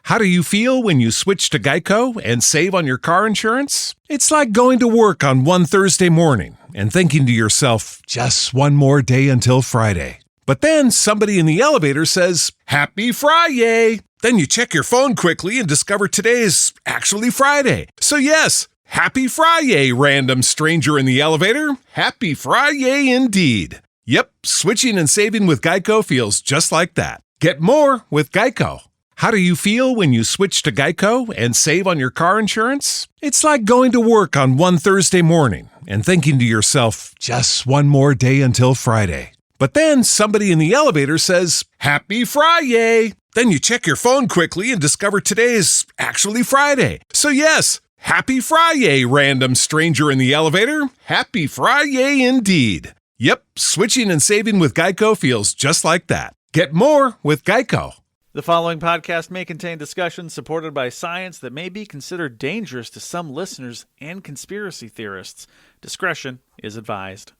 How do you feel when you switch to Geico and save on your car insurance? It's like going to work on one Thursday morning and thinking to yourself, just one more day until Friday. But then somebody in the elevator says, Happy Friday! Then you check your phone quickly and discover today is actually Friday. So yes, Happy Friday, random stranger in the elevator. Happy Friday indeed. Yep, switching and saving with Geico feels just like that. Get more with Geico. How do you feel when you switch to Geico and save on your car insurance? It's like going to work on one Thursday morning and thinking to yourself, just one more day until Friday. But then somebody in the elevator says, Happy Friday! Then you check your phone quickly and discover today is actually Friday. So yes, Happy Friday, random stranger in the elevator. Happy Friday indeed. Yep, switching and saving with Geico feels just like that. Get more with Geico. The following podcast may contain discussions supported by science that may be considered dangerous to some listeners and conspiracy theorists. Discretion is advised.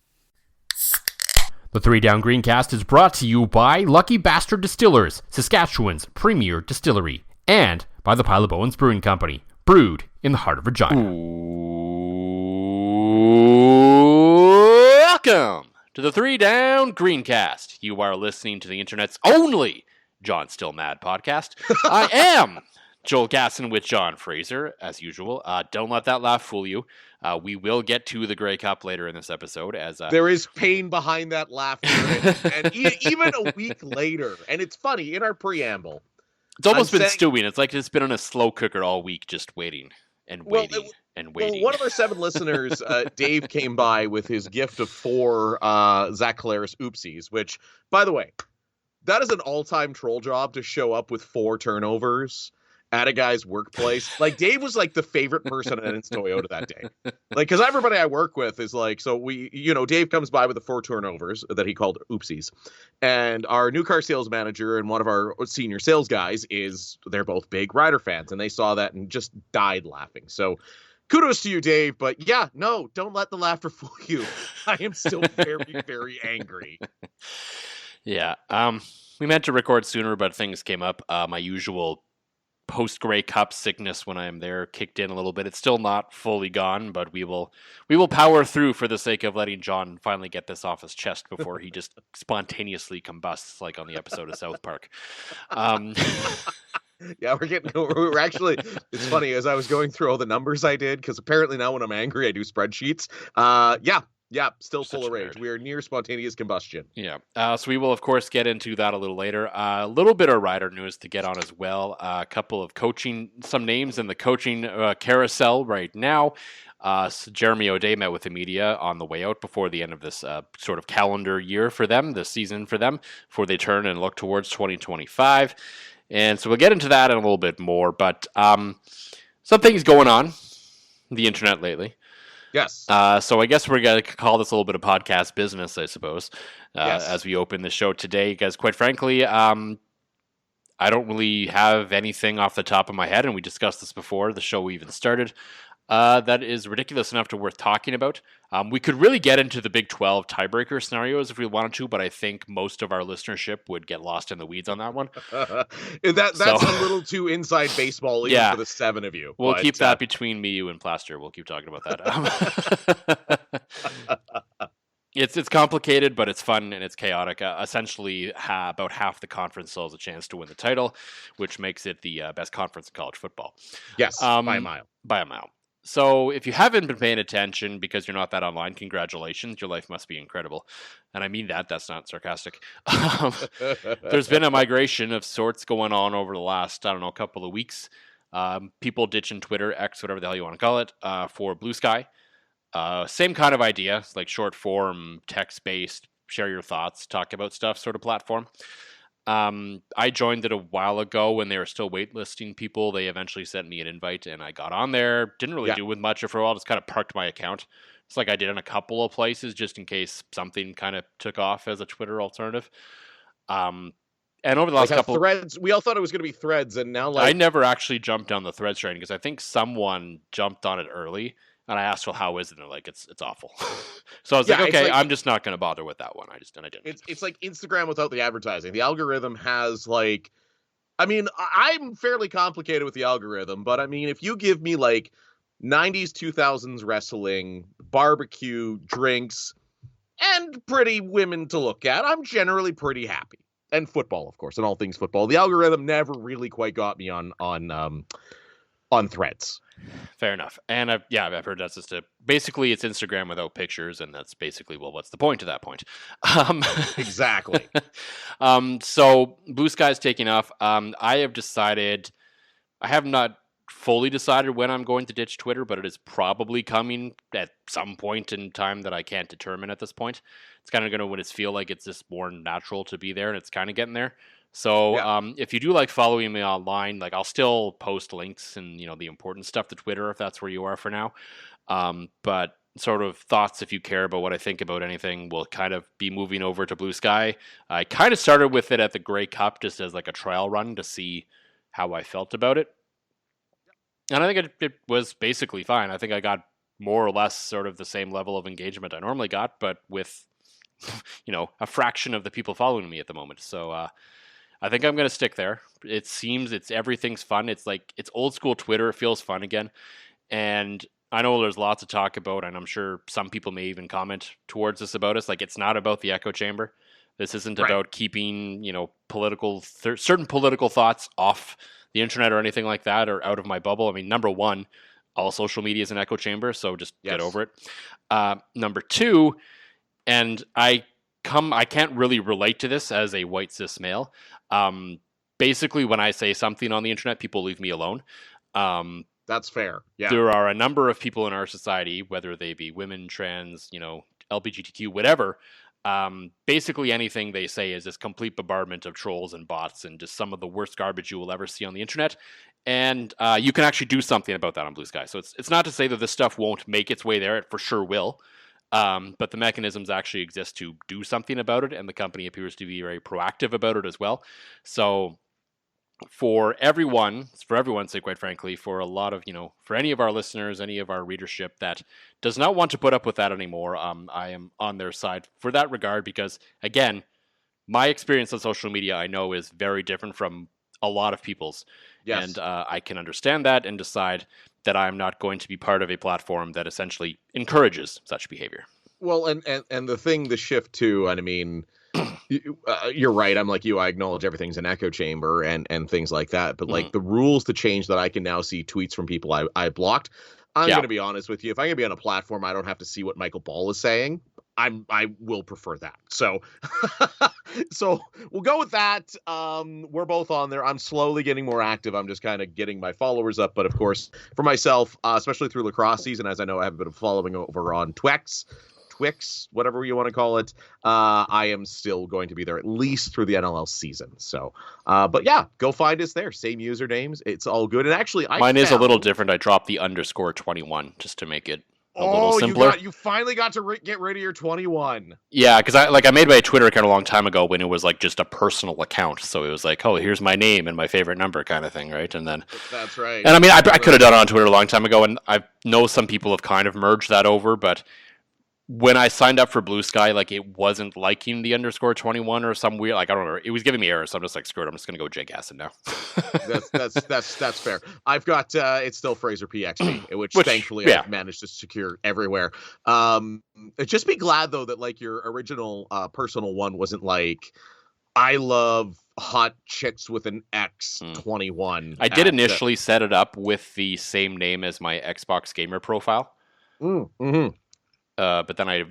The Three Down Greencast is brought to you by Lucky Bastard Distillers, Saskatchewan's premier distillery, and by the Pile of Bones Brewing Company, brewed in the heart of Regina. Welcome to the Three Down Greencast. You are listening to the internet's only John Still Mad podcast. I am Joel Gasson with John Fraser, as usual. Don't let that laugh fool you. We will get to the Grey Cup later in this episode. As there is pain behind that laughter, and even a week later. And it's funny, in our preamble, it's almost been stewing. It's like it's been in a slow cooker all week, just waiting and waiting and waiting. Well, one of our 7 listeners, Dave, came by with his gift of 4 Zach Collaros oopsies, which, by the way, that is an all-time troll job to show up with 4 turnovers at a guy's workplace. Like, Dave was like the favorite person at his Toyota that day. Like, because everybody I work with is like, so Dave comes by with the 4 turnovers that he called oopsies. And our new car sales manager and one of our senior sales guys they're both big Ryder fans. And they saw that and just died laughing. So kudos to you, Dave. But yeah, no, don't let the laughter fool you. I am still very, very angry. Yeah, we meant to record sooner, but things came up. My usual post-Grey Cup sickness when I am there kicked in a little bit. It's still not fully gone, but we will power through for the sake of letting John finally get this off his chest before he just spontaneously combusts like on the episode of South Park. Yeah, we're actually, it's funny, as I was going through all the numbers I did, because apparently now when I'm angry, I do spreadsheets. Yeah, still full of rage. We are near spontaneous combustion. Yeah. So we will, of course, get into that a little later. A little bit of Ryder news to get on as well. A couple of some names in the coaching carousel right now. So Jeremy O'Day met with the media on the way out before the end of this sort of calendar year for them, this season for them, before they turn and look towards 2025. And so we'll get into that in a little bit more. But something's going on the internet lately. Yes. So I guess we're going to call this a little bit of podcast business, I suppose, yes, as we open the show today. Because quite frankly, I don't really have anything off the top of my head, and we discussed this before the show even started, that is ridiculous enough to worth talking about. We could really get into the Big 12 tiebreaker scenarios if we wanted to, but I think most of our listenership would get lost in the weeds on that one. That's a little too inside baseball even for the 7 of you. We'll keep that between me, you, and Plaster. We'll keep talking about that. It's complicated, but it's fun and it's chaotic. Essentially, about half the conference still has a chance to win the title, which makes it the best conference in college football. Yes, by a mile. By a mile. So if you haven't been paying attention because you're not that online, congratulations. Your life must be incredible. And I mean that. That's not sarcastic. There's been a migration of sorts going on over the last, couple of weeks. People ditching Twitter, X, whatever the hell you want to call it, for Blue Sky. Same kind of idea, like short form, text-based, share your thoughts, talk about stuff sort of platform. I joined it a while ago when they were still waitlisting people. They eventually sent me an invite and I got on there. Didn't really do with much for a while. Just kind of parked my account. It's like I did in a couple of places just in case something kind of took off as a Twitter alternative. And over the last couple Threads, we all thought it was going to be Threads, and now I never actually jumped on the Threads train because I think someone jumped on it early. And I asked, well, how is it? And they're like, it's awful. So I was like, okay, I'm just not going to bother with that one. I didn't. It's like Instagram without the advertising. The algorithm has like I mean, I'm fairly complicated with the algorithm, but I mean, if you give me like 90s, 2000s wrestling, barbecue, drinks, and pretty women to look at, I'm generally pretty happy. And football, of course, and all things football. The algorithm never really quite got me on Threads. Fair enough. And I've heard that's just basically it's Instagram without pictures, and that's basically, well, what's the point of that point? Exactly. So Blue Sky's taking off. I have not fully decided when I'm going to ditch Twitter, but it is probably coming at some point in time that I can't determine at this point. It's kind of going to when it's feel like it's just more natural to be there, and it's kind of getting there. So if you do like following me online, like I'll still post links and the important stuff to Twitter if that's where you are for now. But sort of thoughts, if you care about what I think about anything, will kind of be moving over to Blue Sky. I kind of started with it at the Grey Cup just as like a trial run to see how I felt about it. And I think it was basically fine. I think I got more or less sort of the same level of engagement I normally got, but with, a fraction of the people following me at the moment. So I think I'm going to stick there. It seems everything's fun. It's like, it's old school Twitter. It feels fun again. And I know there's lots to talk about, and I'm sure some people may even comment towards this about us. Like, it's not about the echo chamber. This isn't about keeping, certain political thoughts off the internet or anything like that, or out of my bubble. I mean, number one, all social media is an echo chamber, so just get over it. Number two, and I can't really relate to this as a white cis male. Basically, when I say something on the internet, people leave me alone. That's fair. Yeah. There are a number of people in our society, whether they be women, trans, LGBTQ, whatever. Basically anything they say is this complete bombardment of trolls and bots and just some of the worst garbage you will ever see on the internet. And you can actually do something about that on Blue Sky. So it's not to say that this stuff won't make its way there. It for sure will. But the mechanisms actually exist to do something about it. And the company appears to be very proactive about it as well. So for everyone's sake, quite frankly, for a lot of, for any of our listeners, any of our readership that does not want to put up with that anymore, I am on their side for that regard because, again, my experience on social media, I know, is very different from a lot of people's. Yes. And I can understand that and decide that I'm not going to be part of a platform that essentially encourages such behavior. Well, and the shift too, and I mean, you're right. I'm like you. I acknowledge everything's an echo chamber and things like that. But like the rules to change that I can now see tweets from people I blocked. I'm going to be honest with you. If I'm going to be on a platform, I don't have to see what Michael Ball is saying. I will prefer that. So we'll go with that. We're both on there. I'm slowly getting more active. I'm just kind of getting my followers up. But of course, for myself, especially through lacrosse season, as I know I have a bit of following over on Twix, whatever you want to call it, I am still going to be there at least through the NLL season. So, but yeah, go find us there. Same usernames. It's all good. And actually, mine is a little different. I dropped the _21 just to make it a little simpler. You finally got to get rid of your 21. Yeah, because I made my Twitter account a long time ago when it was like just a personal account. So it was like, oh, here's my name and my favorite number kind of thing, right? And then that's right. And I mean, I could have done it on Twitter a long time ago, and I know some people have kind of merged that over, but when I signed up for Blue Sky, like it wasn't liking the _21 or some weird, like I don't know, it was giving me errors. So I'm just like, screw it, I'm just gonna go Jay Gasson now. that's fair. I've got it's still Fraser PXP, which thankfully I've managed to secure everywhere. Just be glad though that like your original personal one wasn't like I love hot chicks with an X21. I did initially set it up with the same name as my Xbox gamer profile. Mm-hmm. But then I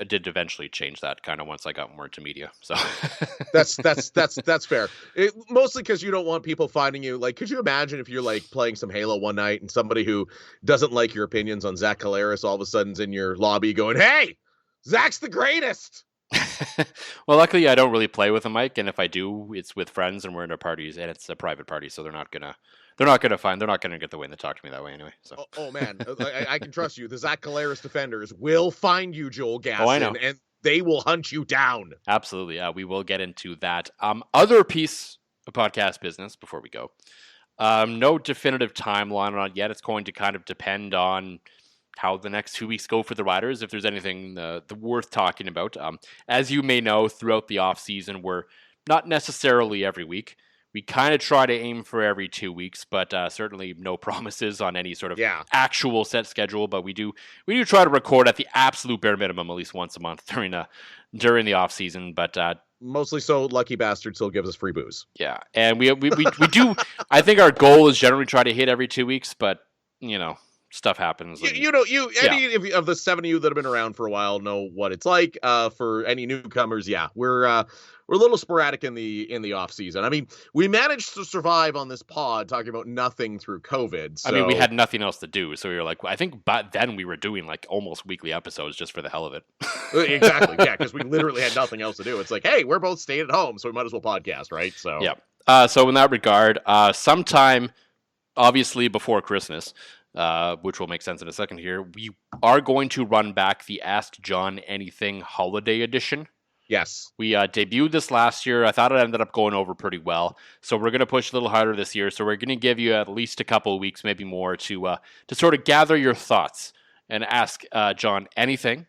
did eventually change that kind of once I got more into media. So that's fair. Mostly because you don't want people finding you. Like, could you imagine if you're like playing some Halo one night and somebody who doesn't like your opinions on Zach Collaros all of a sudden's in your lobby going, "Hey, Zach's the greatest." Well, luckily I don't really play with a mic, and if I do, it's with friends and we're in our parties, and it's a private party, so they're not gonna get the wind to talk to me that way anyway. So. Oh man, I can trust you. The Zach Collaros defenders will find you, Joel Gasson, I know. And they will hunt you down. Absolutely. We will get into that. Other piece of podcast business before we go. No definitive timeline on it yet. It's going to kind of depend on how the next 2 weeks go for the Riders, if there's anything worth talking about. As you may know, throughout the off season, we're not necessarily every week. We kind of try to aim for every 2 weeks, but certainly no promises on any sort of actual set schedule. But we do try to record at the absolute bare minimum at least once a month during the off season. But mostly so Lucky Bastard still gives us free booze. Yeah, and we do. I think our goal is generally try to hit every 2 weeks, but stuff happens. Any of the 7 of you that have been around for a while know what it's like. For any newcomers, we're a little sporadic in the off season. I mean, we managed to survive on this pod talking about nothing through COVID. So... I mean, we had nothing else to do, so we were like, I think back then we were doing like almost weekly episodes just for the hell of it. Exactly, yeah, because we literally had nothing else to do. It's like, hey, we're both staying at home, so we might as well podcast, right? So yeah. So in that regard, sometime obviously before Christmas, which will make sense in a second here, we are going to run back the Ask John Anything Holiday Edition. Yes. We debuted this last year. I thought it ended up going over pretty well. So we're going to push a little harder this year. So we're going to give you at least a couple of weeks, maybe more, to sort of gather your thoughts and ask John anything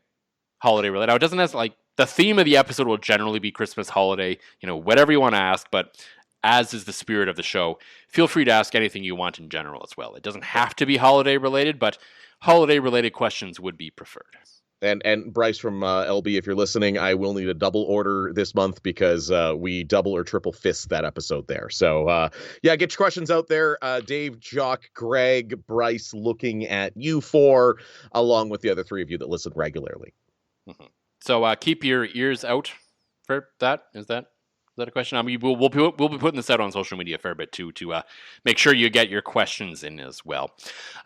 holiday related. Now, it doesn't have like the theme of the episode will generally be Christmas, holiday, whatever you want to ask, but as is the spirit of the show, feel free to ask anything you want in general as well. It doesn't have to be holiday related, but holiday related questions would be preferred. And Bryce from LB, if you're listening, I will need a double order this month because we double or triple fist that episode there. So, get your questions out there. Dave, Jock, Greg, Bryce, looking at you four, along with the other three of you that listen regularly. Mm-hmm. So keep your ears out for that. Is that a question? I mean, we'll be putting this out on social media a fair bit too to make sure you get your questions in as well.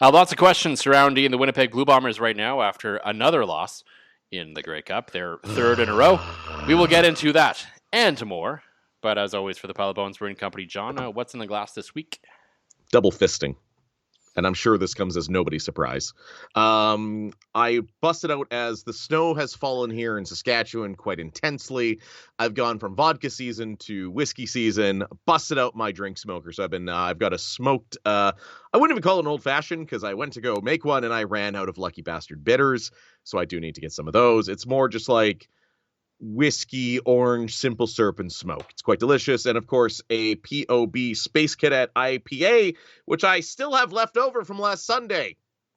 Lots of questions surrounding the Winnipeg Blue Bombers right now after another loss in the Grey Cup, their third in a row. We will get into that and more. But as always, for the Pile of Bones Brewing Company, John, what's in the glass this week? Double fisting. And I'm sure this comes as nobody's surprise. I busted out as the snow has fallen here in Saskatchewan quite intensely. I've gone from vodka season to whiskey season, busted out my drink smoker. So I've got a smoked, I wouldn't even call it an old fashioned because I went to go make one and I ran out of Lucky Bastard bitters. So I do need to get some of those. It's more just like whiskey, orange, simple syrup, and smoke. It's quite delicious. And of course, a POB Space Cadet IPA, which I still have left over from last Sunday.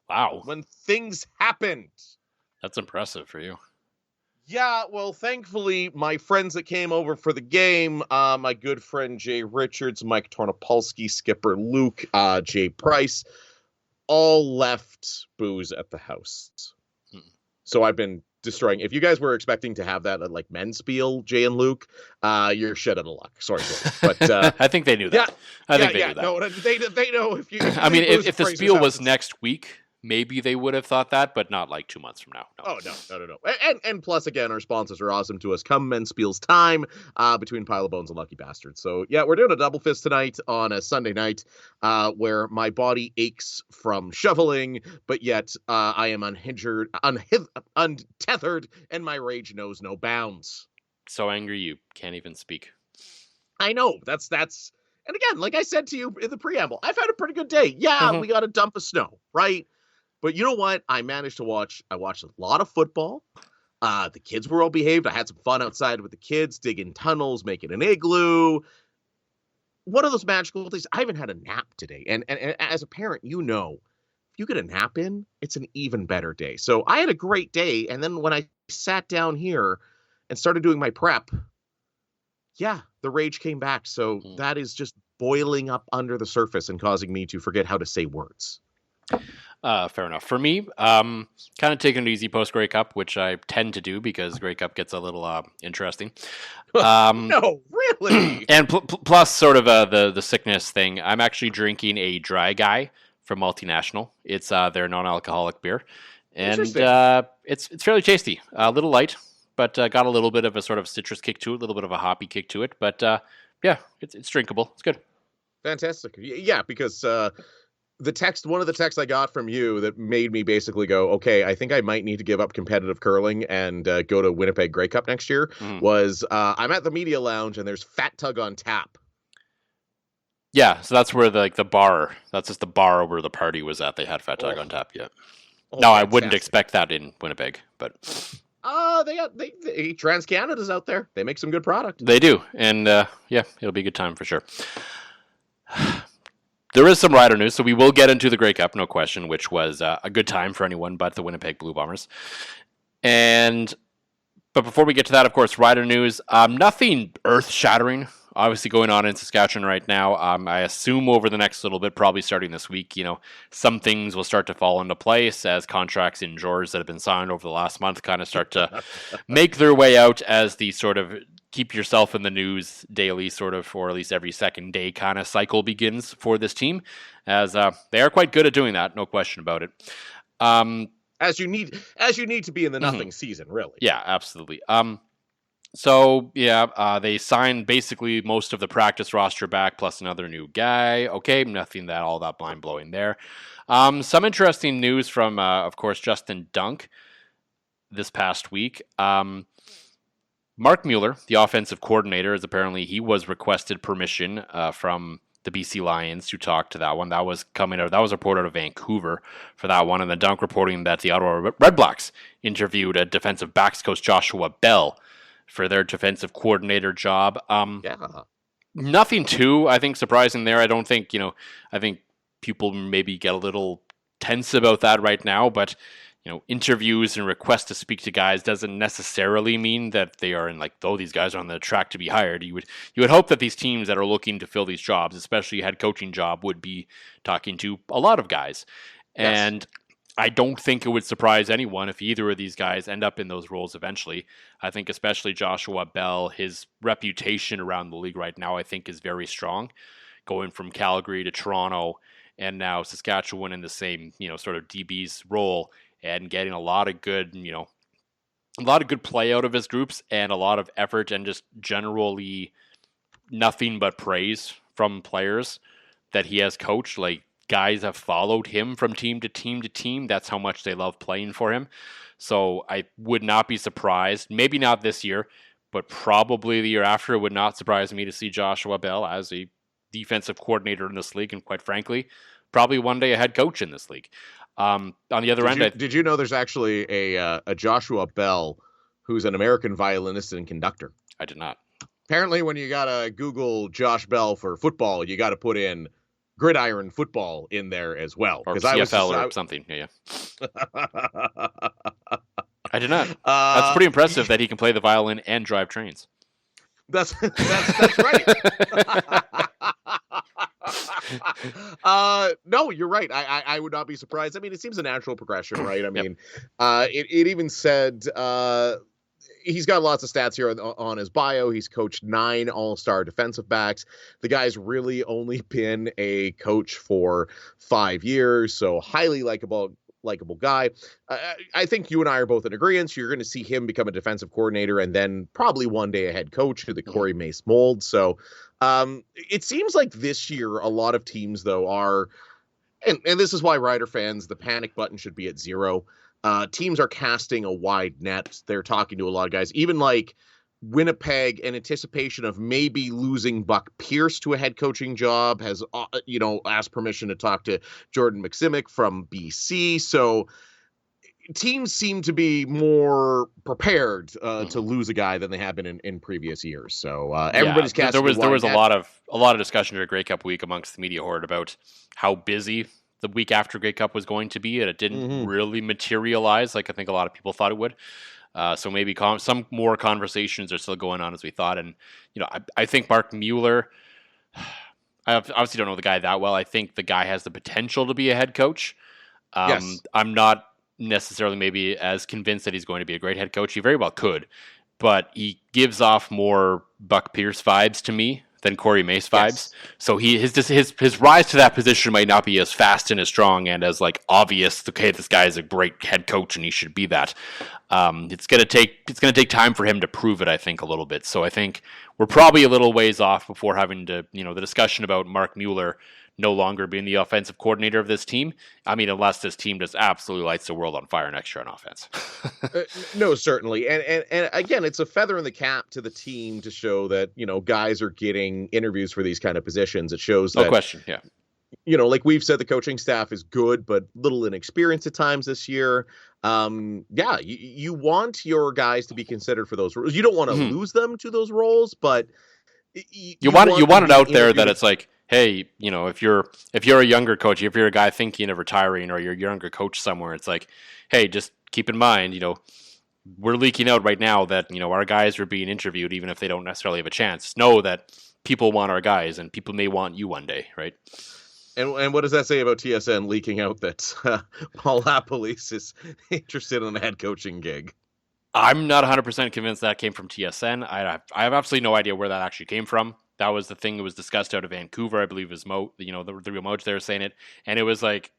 Wow. When things happened. That's impressive for you. Yeah, well, thankfully, my friends that came over for the game, my good friend Jay Richards, Mike Tornopolsky, Skipper Luke, Jay Price, all left booze at the house. So I've been destroying. If you guys were expecting to have that at like men's spiel, Jay and Luke, you're shit out of luck. Sorry, but I think they knew that. I think they knew that. No, they know if you. I mean, if the spiel was next week, maybe they would have thought that, but not like 2 months from now. No. Oh, no. And plus, again, our sponsors are awesome to us. Come men's spiel's time between Pile of Bones and Lucky Bastards. So, yeah, we're doing a double fist tonight on a Sunday night where my body aches from shoveling, but yet I am untethered, and my rage knows no bounds. So angry you can't even speak. I know. That's. And again, like I said to you in the preamble, I've had a pretty good day. Yeah, we got a dump of snow, right? But you know what? I managed to watch. I watched a lot of football. The kids were all behaved. I had some fun outside with the kids, digging tunnels, making an igloo. One of those magical days. I haven't had a nap today. And as a parent, if you get a nap in, it's an even better day. So I had a great day. And then when I sat down here and started doing my prep, the rage came back. So that is just boiling up under the surface and causing me to forget how to say words. Fair enough. For me, kind of taking it easy post Grey Cup, which I tend to do because Grey Cup gets a little interesting. No, really. And plus, sort of the sickness thing. I'm actually drinking a Dry Guy from Multinational. It's their non-alcoholic beer, and it's fairly tasty. A little light, but got a little bit of a sort of citrus kick to it, a little bit of a hoppy kick to it. But it's drinkable. It's good. Fantastic. Yeah, because. One of the texts I got from you that made me basically go, okay, I think I might need to give up competitive curling and go to Winnipeg Grey Cup next year was I'm at the media lounge and there's Fat Tug on tap. Yeah, so that's where the bar, that's just the bar where the party was at. They had Fat Tug on tap. Yeah. No, I wouldn't expect that in Winnipeg, but They Trans Canada's out there. They make some good product. They do, and it'll be a good time for sure. There is some rider news, so we will get into the Grey Cup, no question, which was a good time for anyone but the Winnipeg Blue Bombers. But before we get to that, of course, rider news, nothing earth-shattering obviously going on in Saskatchewan right now. I assume over the next little bit, probably starting this week, some things will start to fall into place as contracts in drawers that have been signed over the last month kind of start to make their way out as the sort of keep yourself in the news daily sort of, or at least every second day kind of cycle begins for this team, as they are quite good at doing that, no question about it. As you need to be in the nothing season, really. Yeah, absolutely. They signed basically most of the practice roster back, plus another new guy. Okay, nothing all that mind-blowing there. Some interesting news from, of course, Justin Dunk this past week. Mark Mueller, the offensive coordinator, he was requested permission from the BC Lions to talk to that one. That was reported out of Vancouver for that one, and then Dunk reporting that the Ottawa Redblacks interviewed a defensive backs coach, Joshua Bell, for their defensive coordinator job. Nothing too, I think, surprising there. I don't think, I think people maybe get a little tense about that right now, but, interviews and requests to speak to guys doesn't necessarily mean that they are these guys are on the track to be hired. You would hope that these teams that are looking to fill these jobs, especially a head coaching job, would be talking to a lot of guys. Yes. And I don't think it would surprise anyone if either of these guys end up in those roles eventually. I think especially Joshua Bell, his reputation around the league right now, I think is very strong. Going from Calgary to Toronto and now Saskatchewan in the same, sort of DB's role, and getting a lot of good play out of his groups and a lot of effort and just generally nothing but praise from players that he has coached. Guys have followed him from team to team to team. That's how much they love playing for him. So I would not be surprised, maybe not this year, but probably the year after, it would not surprise me to see Joshua Bell as a defensive coordinator in this league, and quite frankly, probably one day a head coach in this league. On the other end, did you know there's actually a Joshua Bell who's an American violinist and conductor? I did not. Apparently, when you gotta Google Josh Bell for football, you got to put in gridiron football in there as well, or CFL or something. Yeah. I did not. That's pretty impressive that he can play the violin and drive trains. That's right. No, you're right. I would not be surprised. I mean, it seems a natural progression, right? I mean, it even said he's got lots of stats here on his bio. He's coached 9 all-star defensive backs. The guy's really only been a coach for 5 years, so highly likable guy. I think you and I are both in agreement. You're going to see him become a defensive coordinator and then probably one day a head coach to the Corey Mace mold. So it seems like this year a lot of teams, though, are, and this is why Rider fans, the panic button should be at 0. Teams are casting a wide net. They're talking to a lot of guys, even like Winnipeg, in anticipation of maybe losing Buck Pierce to a head coaching job, has, asked permission to talk to Jordan McSimic from BC. So teams seem to be more prepared to lose a guy than they have been in previous years. So everybody's casting. There was a lot of discussion during Grey Cup week amongst the media horde about how busy the week after Grey Cup was going to be, and it didn't really materialize like I think a lot of people thought it would. So maybe some more conversations are still going on as we thought. And, I think Mark Mueller, I obviously don't know the guy that well. I think the guy has the potential to be a head coach. Yes. I'm not necessarily maybe as convinced that he's going to be a great head coach. He very well could, but he gives off more Buck Pierce vibes to me than Corey Mace vibes. Yes. So his rise to that position might not be as fast and as strong and as obvious. Okay, this guy is a great head coach and he should be that. It's gonna take time for him to prove it, I think, a little bit. So I think we're probably a little ways off before having to, the discussion about Mark Mueller no longer being the offensive coordinator of this team. I mean, unless this team just absolutely lights the world on fire next year on offense. No, certainly. And again, it's a feather in the cap to the team to show that, guys are getting interviews for these kind of positions. It shows that. No question. Yeah. like we've said, the coaching staff is good, but little inexperienced at times this year. You want your guys to be considered for those roles. You don't want to lose them to those roles, but you want it out there that it's like, hey, if you're a younger coach, if you're a guy thinking of retiring, or you're a younger coach somewhere, it's like, hey, just keep in mind, we're leaking out right now that our guys are being interviewed, even if they don't necessarily have a chance. Know that people want our guys, and people may want you one day, right? And what does that say about TSN leaking out that Paul Lapolis is interested in a head coaching gig? I'm not 100% convinced that came from TSN. I have absolutely no idea where that actually came from. That was the thing that was discussed out of Vancouver, I believe, is the real Moj there saying it. And it was like,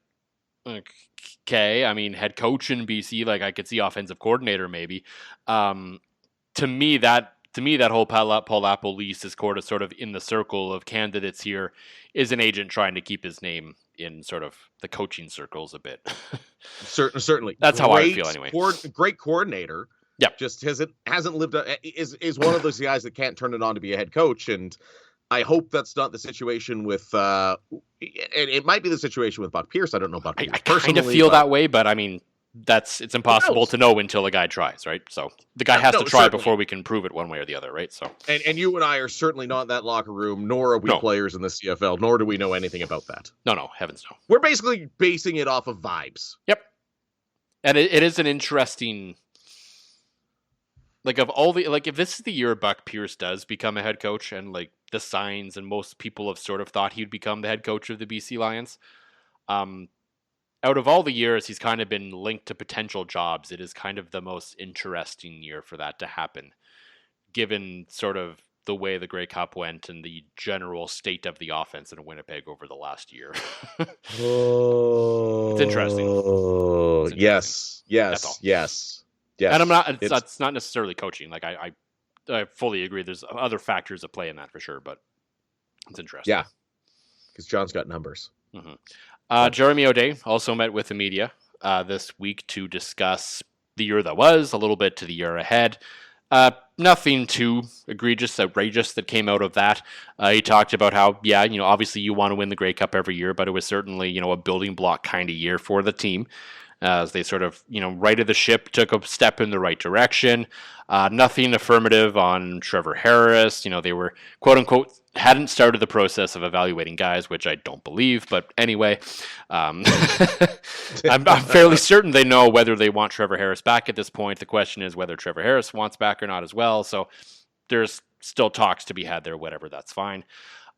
okay, I mean, head coach in BC, like I could see offensive coordinator maybe. To me, that whole Paul Lapolis is sort of in the circle of candidates here, is an agent trying to keep his name in sort of the coaching circles a bit. Certainly. That's how I feel anyway. Great coordinator. Yep. Just hasn't lived is one of those guys that can't turn it on to be a head coach, and I hope that's not the situation with it might be the situation with Buck Pierce. I don't know Buck Pierce. I kind of feel that way, but I mean, it's impossible to know until a guy tries, right? So the guy has to try before we can prove it one way or the other, right? So and you and I are certainly not in that locker room, nor are we players in the CFL, nor do we know anything about that. No, heavens no. We're basically basing it off of vibes. Yep. And it is an interesting, like, of all the, like, if this is the year Buck Pierce does become a head coach, and like the signs and most people have sort of thought he'd become the head coach of the BC Lions, out of all the years he's kind of been linked to potential jobs, it is kind of the most interesting year for that to happen, given sort of the way the Grey Cup went and the general state of the offense in Winnipeg over the last year. It's interesting. Yes. And I'm not. It's not necessarily coaching. Like I fully agree. There's other factors at play in that for sure, but it's interesting. Yeah, because John's got numbers. Mm-hmm. Jeremy O'Day also met with the media this week to discuss the year that was, a little bit to the year ahead. Nothing too outrageous that came out of that. He talked about how, obviously you want to win the Grey Cup every year, but it was certainly, a building block kind of year for the team. As they sort of, righted the ship, took a step in the right direction. Nothing affirmative on Trevor Harris. They were, quote unquote, hadn't started the process of evaluating guys, which I don't believe. But anyway, I'm fairly certain they know whether they want Trevor Harris back at this point. The question is whether Trevor Harris wants back or not as well. So there's still talks to be had there, whatever, that's fine.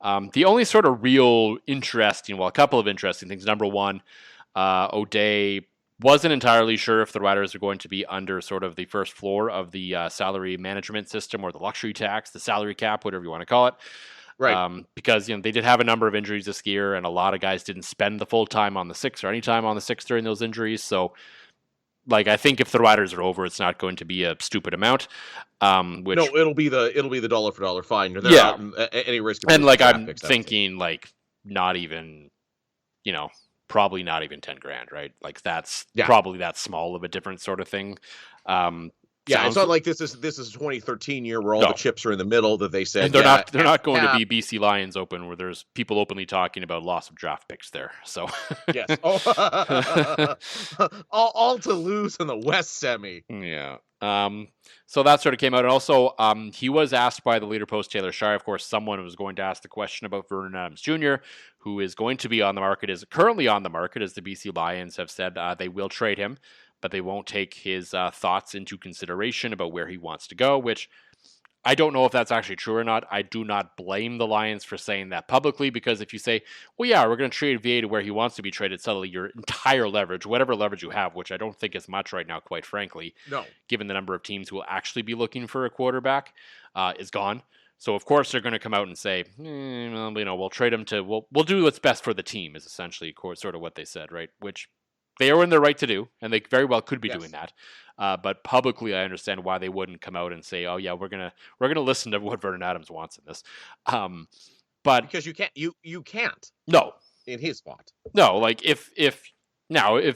The only sort of real a couple of interesting things. Number one, O'Day wasn't entirely sure if the Riders are going to be under sort of the first floor of the salary management system, or the luxury tax, the salary cap, whatever you want to call it. Right. Because they did have a number of injuries this year, and a lot of guys didn't spend the full time on the six or any time on the six during those injuries. So, like, I think if the Riders are over, it's not going to be a stupid amount. Which, no, it'll be the dollar for dollar fine. They're not any risk. And like, I'm thinking like not even, probably not even 10 grand, right? Like that's probably that small of a different sort of thing. It's not like this is 2013 year where all the chips are in the middle that they said. And they're not going to be BC Lions Open where there's people openly talking about loss of draft picks there. So yes, all to lose in the West semi. Yeah. So that sort of came out. And also, he was asked by the Leader Post, Taylor Shire, of course, someone was going to ask the question about Vernon Adams Jr., who is going to be on the market, is currently on the market, as the BC Lions have said they will trade him, but they won't take his thoughts into consideration about where he wants to go, which I don't know if that's actually true or not. I do not blame the Lions for saying that publicly, because if you say, well, yeah, we're going to trade VA to where he wants to be traded, suddenly your entire leverage, whatever leverage you have, which I don't think is much right now, quite frankly, given the number of teams who will actually be looking for a quarterback, is gone. So, of course, they're going to come out and say, we'll trade him to, we'll do what's best for the team, is essentially sort of what they said, right? Which they are in their right to do, and they very well could be doing that. But publicly, I understand why they wouldn't come out and say, "Oh yeah, we're gonna listen to what Vernon Adams wants in this." But because you can't. No, in his spot. No, like if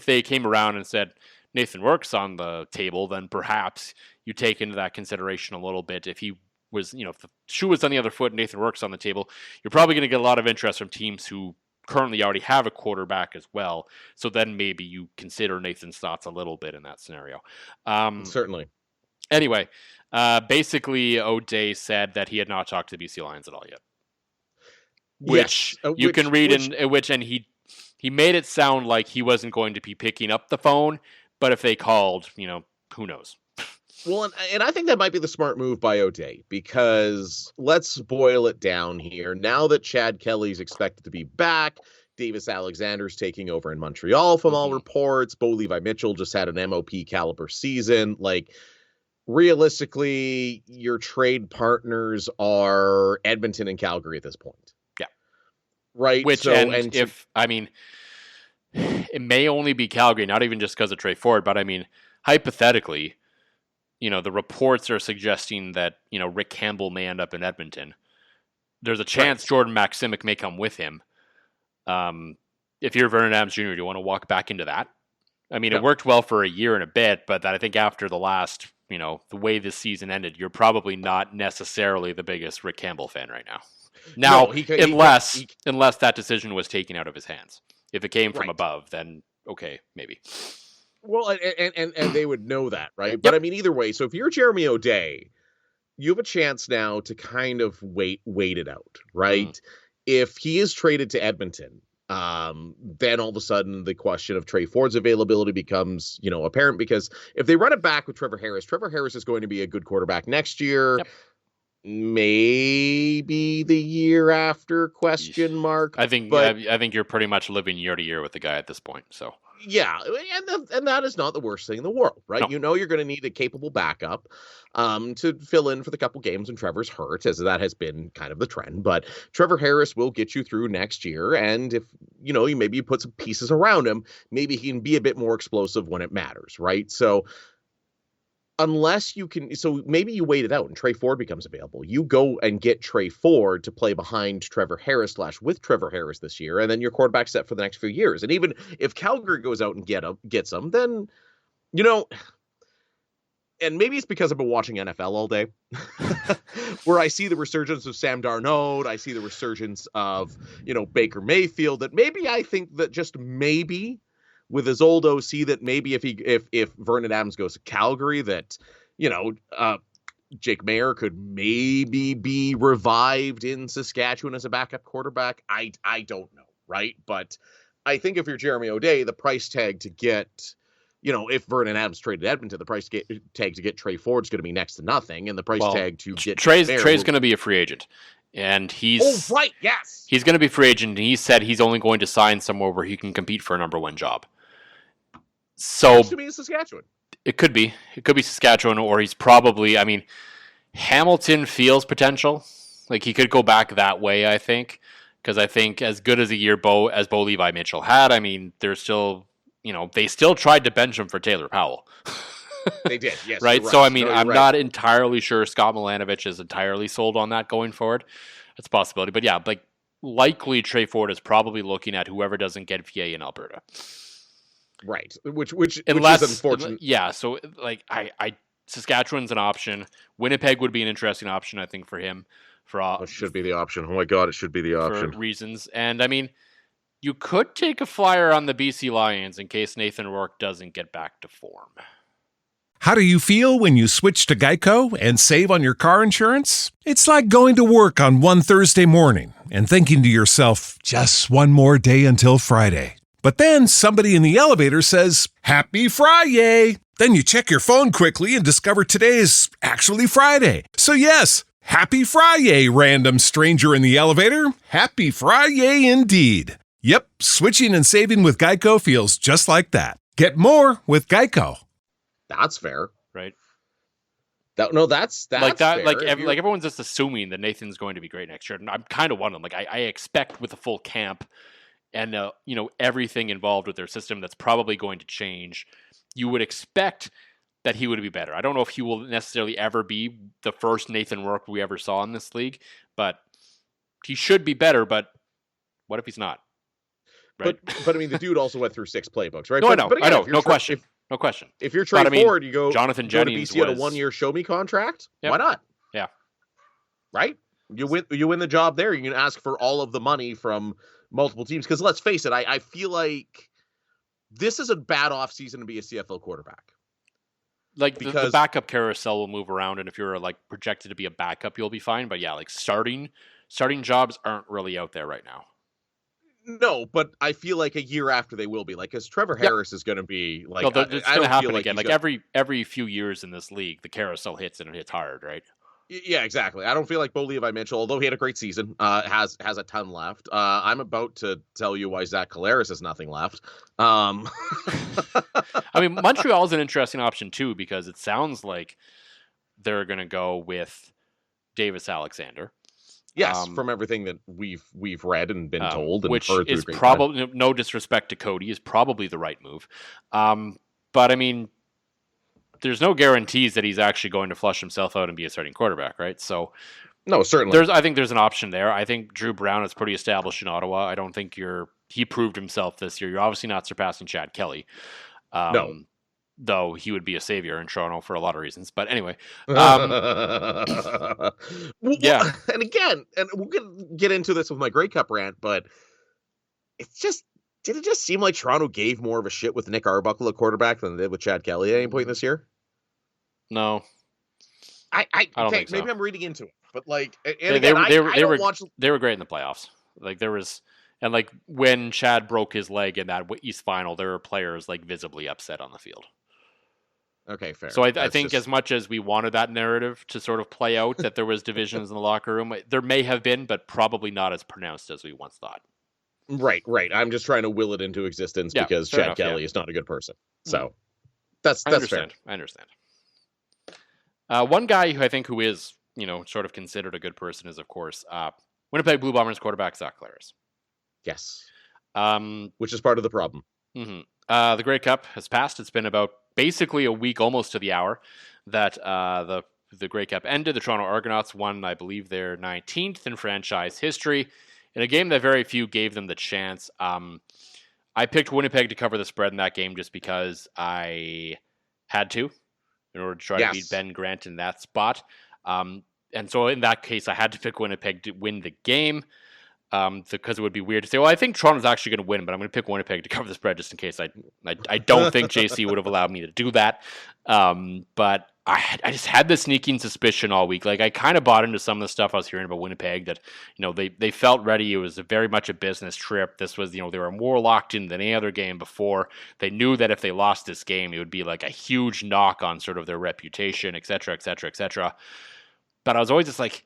they came around and said Nathan Work's on the table, then perhaps you take into that consideration a little bit. If he was, if the shoe was on the other foot, and Nathan Work's on the table, you're probably going to get a lot of interest from teams who currently already have a quarterback as well. So then maybe you consider Nathan's thoughts a little bit in that scenario. Certainly. Anyway, basically, O'Day said that he had not talked to the BC Lions at all yet. Which you can read in which, and he made it sound like he wasn't going to be picking up the phone, but if they called, who knows? Well, and I think that might be the smart move by O'Day, because let's boil it down here. Now that Chad Kelly's expected to be back, Davis Alexander's taking over in Montreal from all reports. Bo Levi Mitchell just had an MOP caliber season. Like, realistically, your trade partners are Edmonton and Calgary at this point. Yeah. Right. It may only be Calgary, not even just because of Trey Ford, but I mean, hypothetically, the reports are suggesting that, Rick Campbell may end up in Edmonton. There's a chance Jordan Maximic may come with him. If you're Vernon Adams Jr., do you want to walk back into that? I mean, It worked well for a year and a bit, but I think after the last, the way this season ended, you're probably not necessarily the biggest Rick Campbell fan right now. Now, unless that decision was taken out of his hands. If it came from above, then okay, maybe. Well, and they would know that, right? Yep. But I mean, either way, so if you're Jeremy O'Day, you have a chance now to kind of wait it out, right? If he is traded to Edmonton, then all of a sudden the question of Trey Ford's availability becomes, apparent, because if they run it back with Trevor Harris is going to be a good quarterback next year. Yep. Maybe the year after, question mark. I think you're pretty much living year to year with the guy at this point. So yeah, and that is not the worst thing in the world, right? No. You're going to need a capable backup to fill in for the couple games when Trevor's hurt, as that has been kind of the trend. But Trevor Harris will get you through next year, and if you put some pieces around him, maybe he can be a bit more explosive when it matters, right? So unless you can, so maybe you wait it out and Trey Ford becomes available. You go and get Trey Ford to play behind Trevor Harris / with Trevor Harris this year, and then your quarterback's set for the next few years. And even if Calgary goes out and gets him, then, and maybe it's because I've been watching NFL all day, where I see the resurgence of Sam Darnold, I see the resurgence of, Baker Mayfield, that maybe I think that just maybe, with his old OC, that maybe if Vernon Adams goes to Calgary, that, Jake Mayer could maybe be revived in Saskatchewan as a backup quarterback. I don't know, right? But I think if you're Jeremy O'Day, the price tag to get, if Vernon Adams traded Edmonton, the price tag to get Trey Ford is going to be next to nothing, and the price tag to get Trey's going to be a free agent. And he's he's going to be free agent, and he said he's only going to sign somewhere where he can compete for a number one job. So to be in Saskatchewan. It could be Saskatchewan, or he's probably, Hamilton feels potential. Like, he could go back that way, I think, because I think as good as a year Bo Levi Mitchell had, they're still, they still tried to bench him for Taylor Powell. They did, yes. Right? So, I'm not entirely sure Scott Milanovich is entirely sold on that going forward. That's a possibility. But yeah, likely Trey Ford is probably looking at whoever doesn't get VA in Alberta. Right, which is unfortunate. Yeah, so Saskatchewan's an option. Winnipeg would be an interesting option, I think, for him. It should be the option. Oh my God, it should be the option. For reasons, and you could take a flyer on the BC Lions in case Nathan Rourke doesn't get back to form. How do you feel when you switch to Geico and save on your car insurance? It's like going to work on one Thursday morning and thinking to yourself, just one more day until Friday. But then somebody in the elevator says, Happy Friday! Then you check your phone quickly and discover today is actually Friday. So yes, Happy Friday, random stranger in the elevator. Happy Friday indeed. Yep, switching and saving with Geico feels just like that. Get more with Geico. That's fair. Right. That's like that. Fair. Everyone's just assuming that Nathan's going to be great next year. And I'm kind of one of them. I expect with a full camp and everything involved with their system that's probably going to change, you would expect that he would be better. I don't know if he will necessarily ever be the first Nathan Rourke we ever saw in this league, but he should be better. But what if he's not? Right? But the dude also went through 6 playbooks, right? No, I know. No question. If you're Trey Ford, you go Jonathan Jennings to BC on a 1-year show me contract. Yep. Why not? Yeah. Right? You win the job there. You can ask for all of the money from multiple teams. Because let's face it, I feel like this is a bad offseason to be a CFL quarterback. Like the backup carousel will move around, and if you're like projected to be a backup, you'll be fine. But yeah, like starting jobs aren't really out there right now. No, but I feel like a year after they will be, like, because Trevor Harris is going to be like, no, it's going to happen again. Like every few years in this league, the carousel hits and it hits hard, right? Yeah, exactly. I don't feel like Bo Levi Mitchell, although he had a great season, has a ton left. I'm about to tell you why Zach Collaros has nothing left. I mean, Montreal is an interesting option too, because it sounds like they're going to go with Davis Alexander. Yes, from everything that we've read and been told, and which heard is probably, no disrespect to Cody, is probably the right move. But I mean, there's no guarantees that he's actually going to flush himself out and be a starting quarterback, right? So, no, certainly. I think there's an option there. I think Drew Brown is pretty established in Ottawa. I don't think he proved himself this year. You're obviously not surpassing Chad Kelly. No. Though he would be a savior in Toronto for a lot of reasons. But anyway. Yeah. And again, and we'll get into this with my Grey Cup rant, but did it just seem like Toronto gave more of a shit with Nick Arbuckle at quarterback than they did with Chad Kelly at any point this year? No. I don't think so. Maybe I'm reading into it, but like, they were great in the playoffs. Like there was, and like when Chad broke his leg in that East final, there were players like visibly upset on the field. Okay, fair. So I think as much as we wanted that narrative to sort of play out, that there was divisions in the locker room, there may have been, but probably not as pronounced as we once thought. Right. I'm just trying to will it into existence because Chad Kelly is not a good person. So that's fair. I understand. One guy who is, sort of considered a good person is, of course, Winnipeg Blue Bombers quarterback Zach Collaros. Yes. Which is part of the problem. Mm-hmm. The Grey Cup has passed. It's been about basically a week, almost to the hour, that the Grey Cup ended. The Toronto Argonauts won, I believe, their 19th in franchise history in a game that very few gave them the chance. I picked Winnipeg to cover the spread in that game just because I had to in order to try to beat Ben Grant in that spot. And so in that case, I had to pick Winnipeg to win the game. Because it would be weird to say, well, I think Toronto's actually going to win, but I'm going to pick Winnipeg to cover the spread just in case. I don't think JC would have allowed me to do that. But I just had this sneaking suspicion all week. Like I kind of bought into some of the stuff I was hearing about Winnipeg that, they felt ready. It was very much a business trip. This was, they were more locked in than any other game before. They knew that if they lost this game, it would be like a huge knock on sort of their reputation, et cetera, et cetera, et cetera. But I was always just like,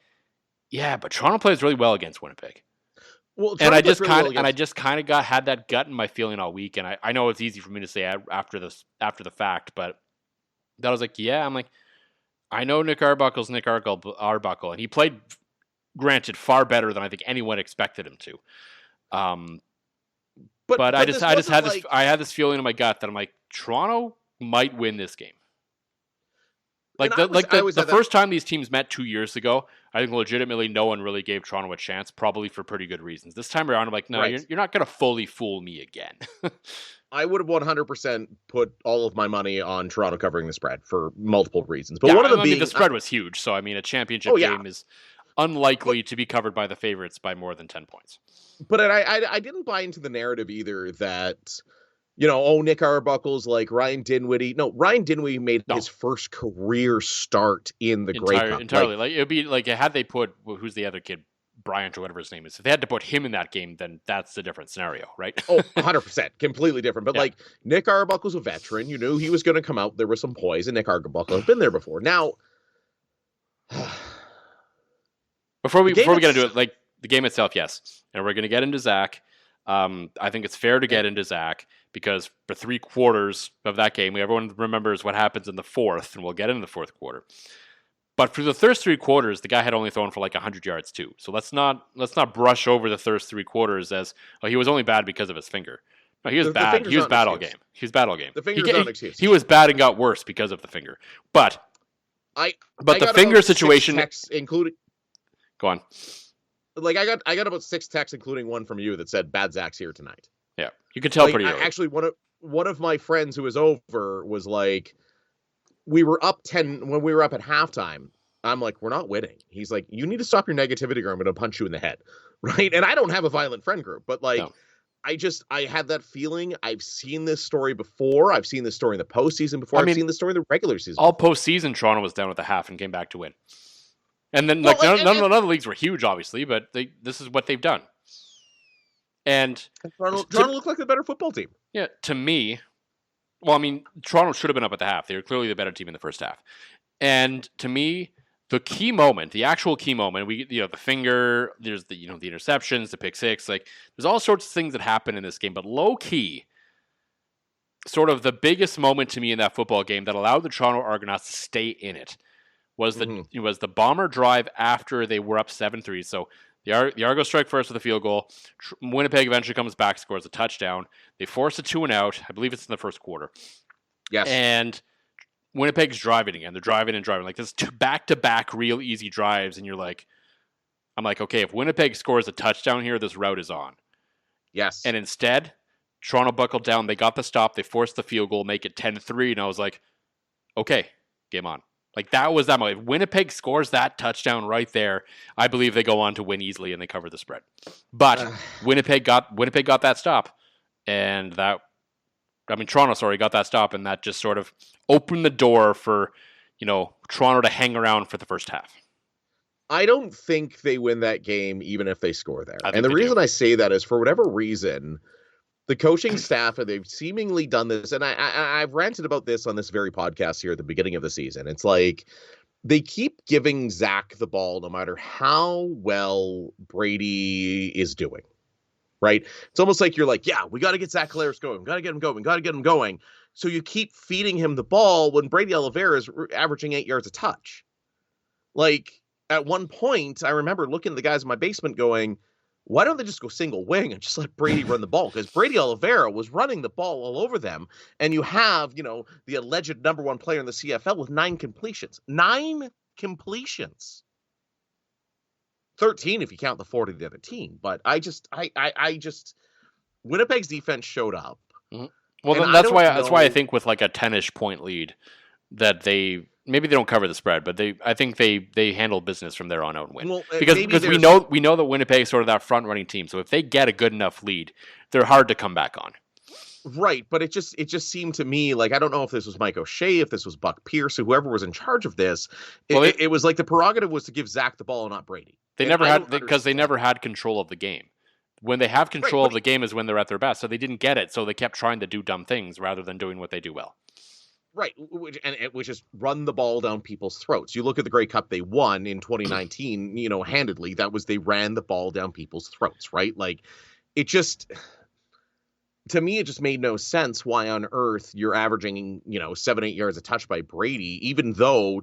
yeah, but Toronto plays really well against Winnipeg. Well, and I just kind of had that gut in my feeling all week, and I know it's easy for me to say after the fact, but that was like, I'm like, I know Nick Arbuckle's Nick Arbuckle, and he played, granted, far better than I think anyone expected him to. But I had this feeling in my gut that I'm like, Toronto might win this game. The first time these teams met 2 years ago, I think legitimately no one really gave Toronto a chance, probably for pretty good reasons. This time around, I'm like, no, right. You're not going to fully fool me again. I would have 100% put all of my money on Toronto covering the spread for multiple reasons. But the spread was huge, so I mean, a championship game is unlikely to be covered by the favorites by more than 10 points. But I didn't buy into the narrative either that, Nick Arbuckle's like Ryan Dinwiddie. No, Ryan Dinwiddie made his first career start in the Grey Cup. Entirely. Like, it would be like, had they put, who's the other kid? Bryant or whatever his name is. If they had to put him in that game, then that's a different scenario, right? 100%. Completely different. But like, Nick Arbuckle's a veteran. You knew he was going to come out. There was some poise, and Nick Arbuckle had been there before. Now, before we get into it, like the game itself, yes. And we're going to get into Zach. I think it's fair to get into Zach because for 3 quarters of that game, everyone remembers what happens in the fourth, and we'll get into the fourth quarter. But for the first 3 quarters, the guy had only thrown for like 100 yards too. So let's not brush over the first 3 quarters as he was only bad because of his finger. No, he was bad. He was bad all game. He was bad all game. The finger's not an excuse. He was bad and got worse because of the finger. But the finger situation, including. Go on. Like I got about 6 texts, including one from you that said "Bad Zach's here tonight." Yeah, you could tell pretty early. Actually, one of my friends who was over was like, we were up 10 when we were up at halftime. I'm like, we're not winning. He's like, you need to stop your negativity or I'm going to punch you in the head. right? And I don't have a violent friend group, but like, No. I had that feeling. I've seen this story before. I've seen this story in the postseason before. I've seen this story in the regular season. All postseason, Toronto was down at the half and came back to win. And then, Well, none of the leagues were huge, obviously, but this is what they've done. And Toronto looked like a better football team. Yeah, to me, well, I mean, Toronto should have been up at the half. They were clearly the better team in the first half. And to me, the key moment, the actual key moment, the finger, there's the interceptions, the pick six, like there's all sorts of things that happen in this game, but low key, sort of the biggest moment to me in that football game that allowed the Toronto Argonauts to stay in it was the Bomber drive after they were up 7-3. So the Argos strike first with a field goal. Winnipeg eventually comes back, scores a touchdown. They force a 2-and-out. I believe it's in the first quarter. Yes. And Winnipeg's driving again. They're driving and driving. Like, this back-to-back real easy drives, and I'm like, okay, if Winnipeg scores a touchdown here, this route is on. Yes. And instead, Toronto buckled down. They got the stop. They forced the field goal, make it 10-3, and I was like, okay, game on. Like, that was that moment. If Winnipeg scores that touchdown right there, I believe they go on to win easily and they cover the spread. But Winnipeg got that stop, and Toronto got that stop, and that just sort of opened the door for, Toronto to hang around for the first half. I don't think they win that game even if they score there. And the reason do. I say that is, for whatever reason, the coaching staff, and they've seemingly done this, and I've ranted about this on this very podcast here at the beginning of the season. It's like they keep giving Zach the ball no matter how well Brady is doing, right? It's almost like you're like, yeah, we got to get Zach Collaros going. We got to get him going. So you keep feeding him the ball when Brady Oliveira is averaging 8 yards a touch. Like, at one point, I remember looking at the guys in my basement going, why don't they just go single wing and just let Brady run the ball? Because Brady Oliveira was running the ball all over them. And you have, the alleged number one player in the CFL with 9 completions. 9 completions. 13 if you count the 4 to the other team. But I just Winnipeg's defense showed up. Mm-hmm. Well, then that's why I think with like a 10-ish point lead that maybe they don't cover the spread, but I think they handle business from there on out and win. Well, because we know that Winnipeg is sort of that front running team. So if they get a good enough lead, they're hard to come back on. Right, but it just seemed to me like, I don't know if this was Mike O'Shea, if this was Buck Pierce, or whoever was in charge of this. It was like the prerogative was to give Zach the ball and not Brady. They never had control of the game. When they have control of the game is when they're at their best. So they didn't get it. So they kept trying to do dumb things rather than doing what they do well. Right, which is run the ball down people's throats. You look at the Grey Cup they won in 2019, handedly. They ran the ball down people's throats, right? Like, to me, it just made no sense why on earth you're averaging, 7-8 yards a touch by Brady, even though,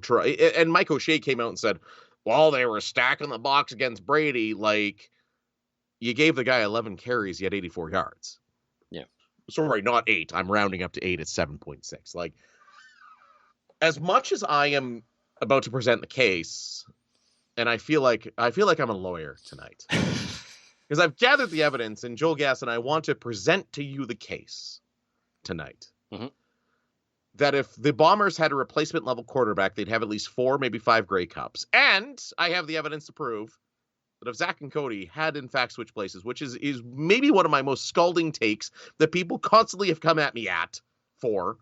and Mike O'Shea came out and said, well, they were stacking the box against Brady. Like, you gave the guy 11 carries, he had 84 yards. Yeah. Sorry, not 8. I'm rounding up to 8 at 7.6. Like, as much as I am about to present the case, and I feel like I'm a lawyer tonight, because I've gathered the evidence, and Joel Gasson, I want to present to you the case tonight. Mm-hmm. That if the Bombers had a replacement level quarterback, they'd have at least 4, maybe 5 Grey Cups. And I have the evidence to prove that if Zach and Cody had in fact switched places, which is maybe one of my most scalding takes that people constantly have come at me for.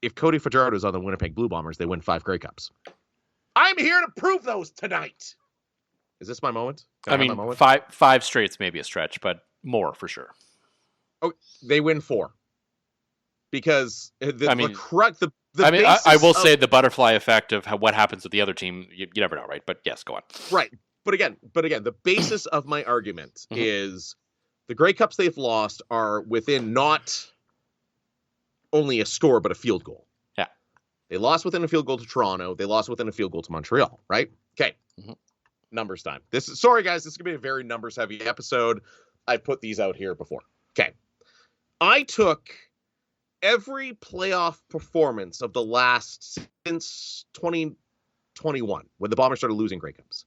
If Cody Fajardo's on the Winnipeg Blue Bombers, they win 5 Grey Cups. I'm here to prove those tonight. Is this my moment? I mean, 5 straight's maybe a stretch, but more for sure. Oh, they win 4. Because I will say the butterfly effect of what happens with the other team, you never know, right? But yes, go on. Right. But again, the basis of my argument is the Grey Cups they've lost are within not only a score, but a field goal. Yeah. They lost within a field goal to Toronto. They lost within a field goal to Montreal, right? Okay. Mm-hmm. Numbers time. Sorry, guys, this is going to be a very numbers-heavy episode. I've put these out here before. Okay. I took every playoff performance of the last since 2021, when the Bombers started losing Grey Cups.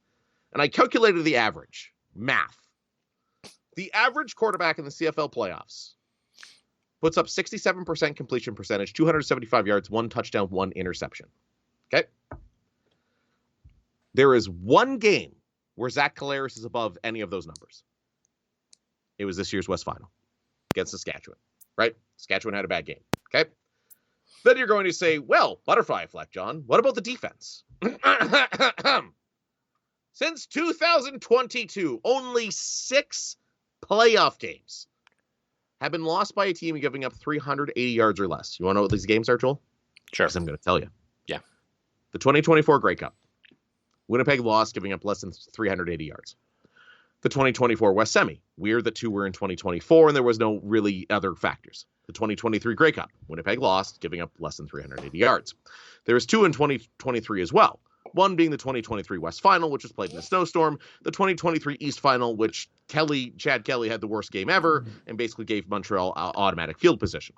And I calculated the average. Math. The average quarterback in the CFL playoffs puts up 67% completion percentage, 275 yards, 1 touchdown, 1 interception. Okay? There is one game where Zach Collaros is above any of those numbers. It was this year's West Final against Saskatchewan, right? Saskatchewan had a bad game, okay? Then you're going to say, well, butterfly effect, John. What about the defense? Since 2022, only 6 playoff games have been lost by a team giving up 380 yards or less. You want to know what these games are, Joel? Sure. Because I'm going to tell you. Yeah. The 2024 Grey Cup. Winnipeg lost, giving up less than 380 yards. The 2024 West Semi. Weird that 2 were in 2024, and there was no really other factors. The 2023 Grey Cup. Winnipeg lost, giving up less than 380 yards. There was 2 in 2023 as well. One being the 2023 West Final, which was played in a snowstorm. The 2023 East Final, which Chad Kelly had the worst game ever and basically gave Montreal automatic field position.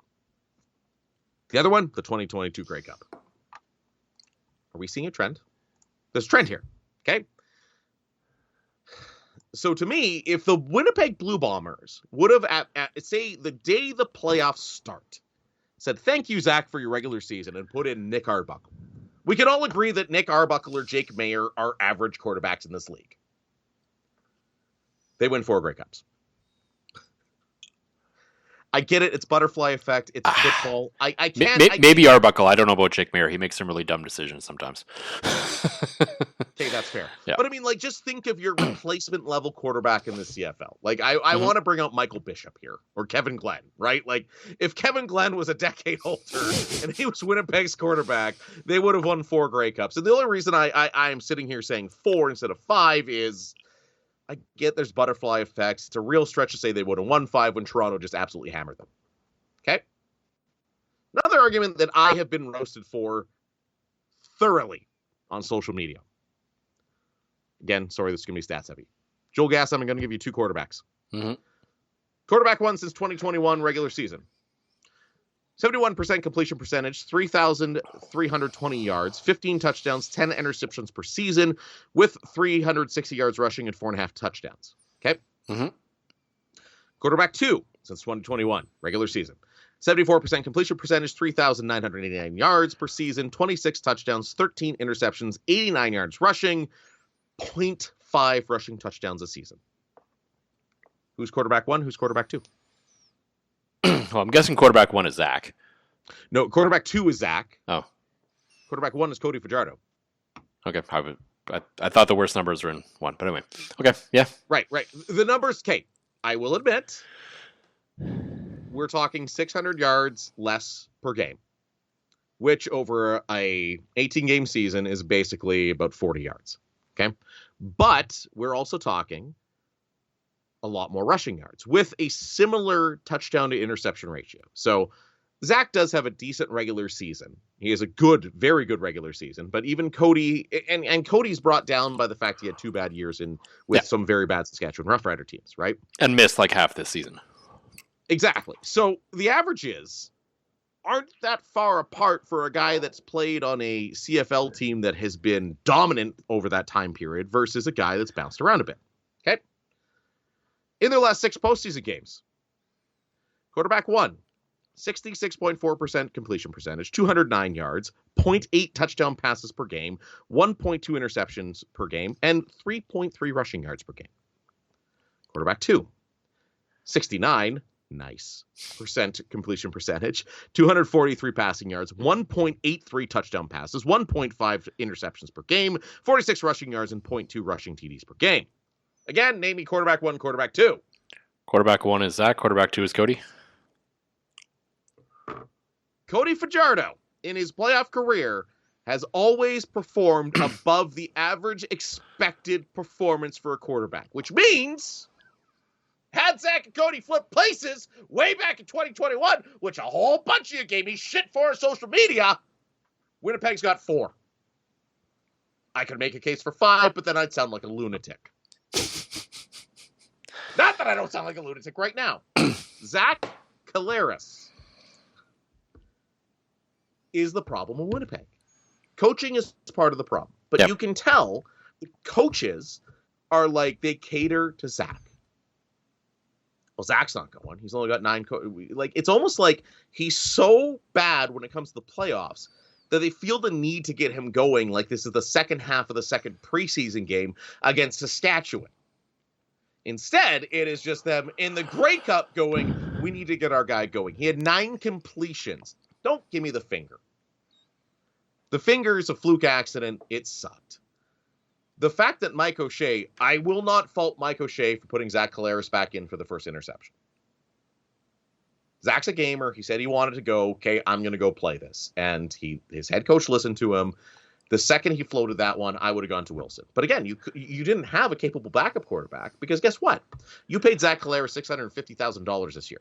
The other one, the 2022 Grey Cup. Are we seeing a trend? There's a trend here, okay? So to me, if the Winnipeg Blue Bombers would have, at say, the day the playoffs start, said, thank you, Zach, for your regular season, and put in Nick Arbuckle, we can all agree that Nick Arbuckle or Jake Mayer are average quarterbacks in this league. They win 4 Grey Cups. I get it. It's butterfly effect. It's football. I can't. Maybe Arbuckle. I don't know about Jake Mayer. He makes some really dumb decisions sometimes. Okay, that's fair. Yeah. But I mean, like, just think of your replacement level quarterback in the CFL. Like, I want to bring out Michael Bishop here or Kevin Glenn, right? Like, if Kevin Glenn was a decade older and he was Winnipeg's quarterback, they would have won 4 Grey Cups. And the only reason I'm sitting here saying 4 instead of 5 is I get there's butterfly effects. It's a real stretch to say they would have won 5 when Toronto just absolutely hammered them. Okay? Another argument that I have been roasted for thoroughly on social media. Again, sorry, this is going to be stats heavy. Joel Gasson, I'm going to give you 2 quarterbacks. Mm-hmm. Quarterback 1 since 2021 regular season. 71% completion percentage, 3,320 yards, 15 touchdowns, 10 interceptions per season, with 360 yards rushing and 4.5 touchdowns. Okay? Mm-hmm. Quarterback 2 since 2021 regular season. 74% completion percentage, 3,989 yards per season, 26 touchdowns, 13 interceptions, 89 yards rushing, 0.5 rushing touchdowns a season. Who's quarterback 1? Who's quarterback 2? Well, I'm guessing quarterback 1 is Zach. No, quarterback 2 is Zach. Oh. Quarterback 1 is Cody Fajardo. Okay. I thought the worst numbers were in 1, but anyway. Okay, yeah. Right. The numbers, Kate, I will admit, we're talking 600 yards less per game, which over a 18-game season is basically about 40 yards. Okay? But we're also talking a lot more rushing yards with a similar touchdown to interception ratio. So Zach does have a decent regular season. He has a good, very good regular season, but even Cody, and Cody's brought down by the fact he had 2 bad years with some very bad Saskatchewan Rough Rider teams, right? And missed like half this season. Exactly. So the averages aren't that far apart for a guy that's played on a CFL team that has been dominant over that time period versus a guy that's bounced around a bit. Okay? In their last 6 postseason games, quarterback 1, 66.4% completion percentage, 209 yards, 0.8 touchdown passes per game, 1.2 interceptions per game, and 3.3 rushing yards per game. Quarterback 2, 69 percent completion percentage, 243 passing yards, 1.83 touchdown passes, 1.5 interceptions per game, 46 rushing yards, and 0.2 rushing TDs per game. Again, name me quarterback 1, quarterback 2. Quarterback 1 is Zach. Quarterback 2 is Cody. Cody Fajardo, in his playoff career, has always performed above the average expected performance for a quarterback, which means had Zach and Cody flipped places way back in 2021, which a whole bunch of you gave me shit for on social media, Winnipeg's got 4. I could make a case for 5, but then I'd sound like a lunatic. Not that I don't sound like a lunatic right now. Zach Collaros is the problem with Winnipeg. Coaching is part of the problem. But you can tell the coaches are like, they cater to Zach. Well, Zach's not going. He's only got 9. It's almost like he's so bad when it comes to the playoffs that they feel the need to get him going like this is the second half of the second preseason game against Saskatchewan. Instead, it is just them in the Grey Cup going, we need to get our guy going. He had 9 completions. Don't give me the finger. The finger is a fluke accident. It sucked. The fact that Mike O'Shea, I will not fault Mike O'Shea for putting Zach Collaros back in for the first interception. Zach's a gamer. He said he wanted to go. Okay, I'm going to go play this. And his head coach listened to him. The second he floated that one, I would have gone to Wilson. But again, you didn't have a capable backup quarterback because guess what? You paid Zach Collaros $650,000 this year.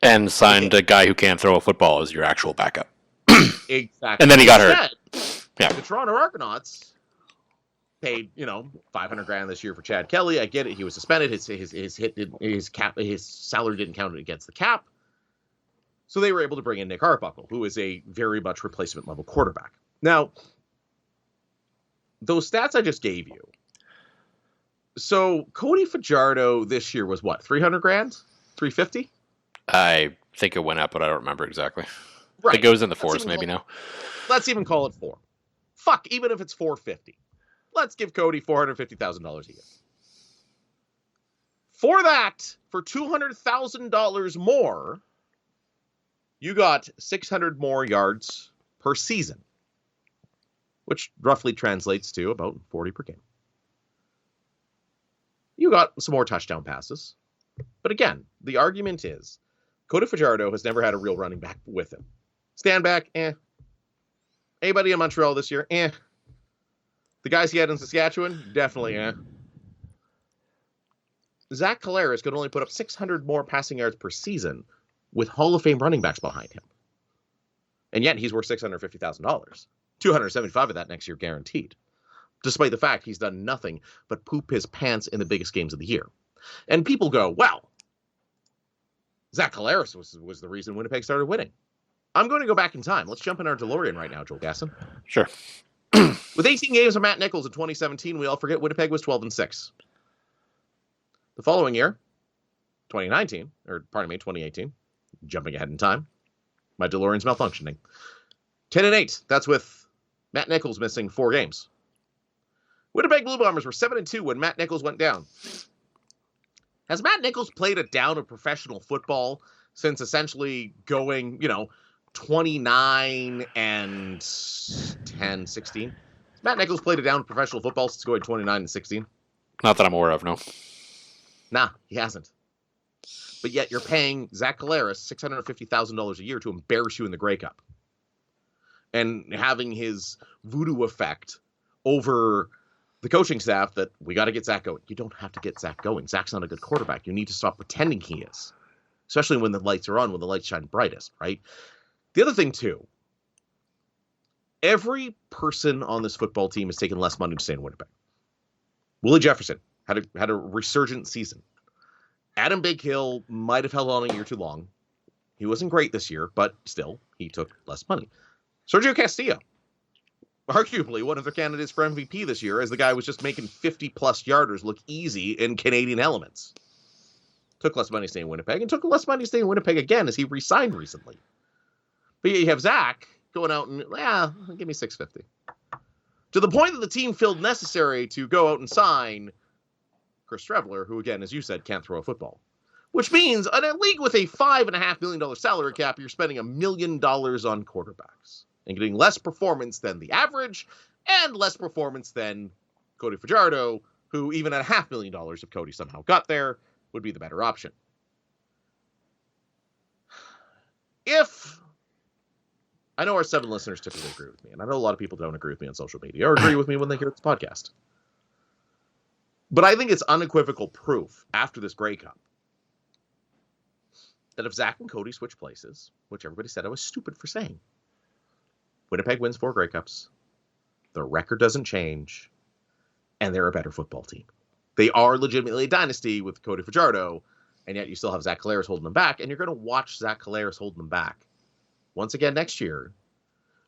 And signed a guy who can't throw a football as your actual backup. Exactly. And then he got hurt. Yeah. The Toronto Argonauts paid, $500,000 this year for Chad Kelly. I get it. He was suspended. His salary didn't count against the cap. So they were able to bring in Nick Arbuckle, who is a very much replacement level quarterback. Now, those stats I just gave you. So Cody Fajardo this year was what? $300,000? $350,000? I think it went up, but I don't remember exactly. Right. It goes in the fours maybe now. Let's even call it 4. Fuck, even if it's $450,000. Let's give Cody $450,000 a year. For that, for $200,000 more, you got 600 more yards per season, which roughly translates to about 40 per game. You got some more touchdown passes. But again, the argument is Cody Fajardo has never had a real running back with him. Stand back, Anybody in Montreal this year, The guys he had in Saskatchewan, definitely, Zach Collaros could only put up 600 more passing yards per season with Hall of Fame running backs behind him. And yet he's worth $650,000. 275 of that next year guaranteed. Despite the fact he's done nothing but poop his pants in the biggest games of the year. And people go, well, Zach Collaros was the reason Winnipeg started winning. I'm going to go back in time. Let's jump in our DeLorean right now, Joel Gasson. Sure. With 18 games of Matt Nichols in 2017, we all forget Winnipeg was 12-6. The following year, 2018, jumping ahead in time, my DeLorean's malfunctioning. 10-8. That's with Matt Nichols missing 4 games. Winnipeg Blue Bombers were 7-2 when Matt Nichols went down. Has Matt Nichols played a down of professional football since essentially going, 29 and 10, 16? Has Matt Nichols played a down of professional football since going 29 and 16? Not that I'm aware of, no. Nah, he hasn't. But yet you're paying Zach Collaros $650,000 a year to embarrass you in the Grey Cup. And having his voodoo effect over the coaching staff that we got to get Zach going. You don't have to get Zach going. Zach's not a good quarterback. You need to stop pretending he is. Especially when the lights are on, when the lights shine brightest, right? The other thing, too, every person on this football team has taken less money to stay in Winnipeg. Willie Jefferson had a resurgent season. Adam Big Hill might have held on a year too long. He wasn't great this year, but still, he took less money. Sergio Castillo, arguably one of their candidates for MVP this year, as the guy was just making 50-plus yarders look easy in Canadian elements. Took less money to stay in Winnipeg, and took less money to stay in Winnipeg again as he re-signed recently. But you have Zach going out and, give me $650. To the point that the team felt necessary to go out and sign Chris Streveler, who, again, as you said, can't throw a football. Which means, in a league with a $5.5 million salary cap, you're spending $1 million on quarterbacks. And getting less performance than the average, and less performance than Cody Fajardo, who even at $500,000, if Cody somehow got there, would be the better option. I know our 7 listeners typically agree with me, and I know a lot of people don't agree with me on social media, or agree with me when they hear this podcast. But I think it's unequivocal proof after this Grey Cup that if Zach and Cody switch places, which everybody said I was stupid for saying, Winnipeg wins 4 Grey Cups, the record doesn't change, and they're a better football team. They are legitimately a dynasty with Cody Fajardo, and yet you still have Zach Collaros holding them back, and you're going to watch Zach Collaros holding them back once again next year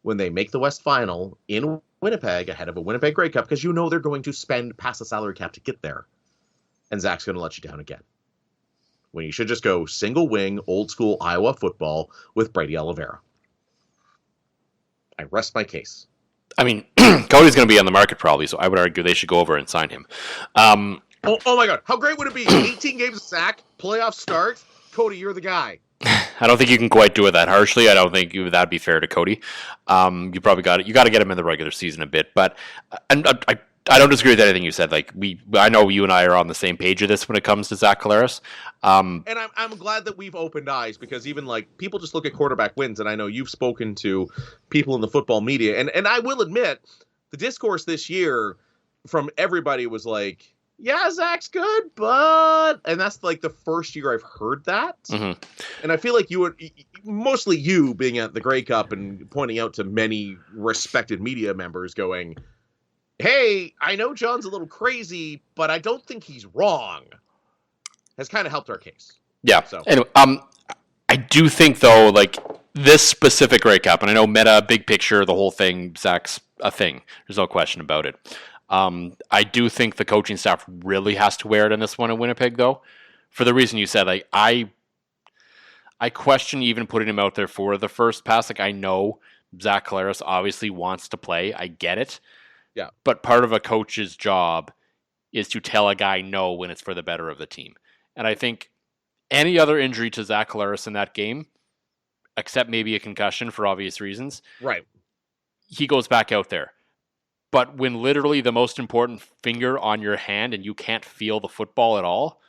when they make the West Final in Winnipeg ahead of a Winnipeg Grey Cup, because they're going to spend past the salary cap to get there, and Zach's going to let you down again. When you should just go single wing, old school Iowa football with Brady Oliveira. I rest my case. I mean, Cody's going to be on the market probably, so I would argue they should go over and sign him. Oh my God. How great would it be? 18 games of sack, playoff start. Cody, you're the guy. I don't think you can quite do it that harshly. I don't think that'd be fair to Cody. You probably got it. You got to get him in the regular season a bit, but I don't disagree with anything you said. Like I know you and I are on the same page of this when it comes to Zach Collaros. And I'm glad that we've opened eyes, because even like people just look at quarterback wins, and I know you've spoken to people in the football media, and I will admit the discourse this year from everybody was like, yeah, Zach's good, but, and that's like the first year I've heard that. Mm-hmm. And I feel like mostly you being at the Grey Cup and pointing out to many respected media members going, hey, I know John's a little crazy, but I don't think he's wrong, has kind of helped our case. Yeah. So Anyway, I do think though, like this specific Grey Cup, and I know meta, big picture, the whole thing, Zach's a thing. There's no question about it. I do think the coaching staff really has to wear it in this one in Winnipeg, though, for the reason you said. Like I question even putting him out there for the first pass. Like I know Zach Collaros obviously wants to play. I get it. Yeah. But part of a coach's job is to tell a guy no when it's for the better of the team. And I think any other injury to Zach Collaros in that game, except maybe a concussion for obvious reasons, right, he goes back out there. But when literally the most important finger on your hand and you can't feel the football at all,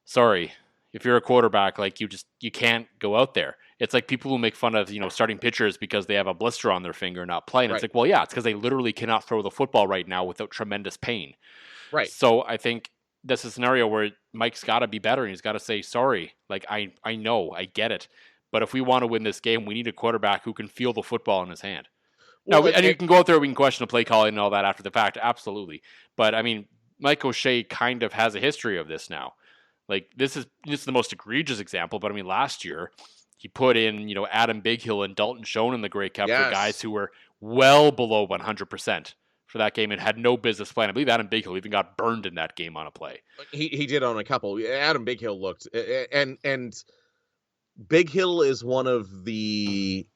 sorry, if you're a quarterback, like you can't go out there. It's like people who make fun of, starting pitchers because they have a blister on their finger and not playing. Right. It's like, well, yeah, it's because they literally cannot throw the football right now without tremendous pain. Right. So I think that's a scenario where Mike's got to be better and he's got to say, sorry, like I know, I get it. But if we want to win this game, we need a quarterback who can feel the football in his hand. Well, and you can go out there, we can question the play calling and all that after the fact, absolutely. But, I mean, Mike O'Shea kind of has a history of this now. Like, this is the most egregious example, but, I mean, last year, he put in, Adam Bighill and Dalton Schoen in the Grey Cup for guys who were well below 100% for that game and had no business playing. I believe Adam Bighill even got burned in that game on a play. He did on a couple. Adam Bighill looked, and Bighill is one of the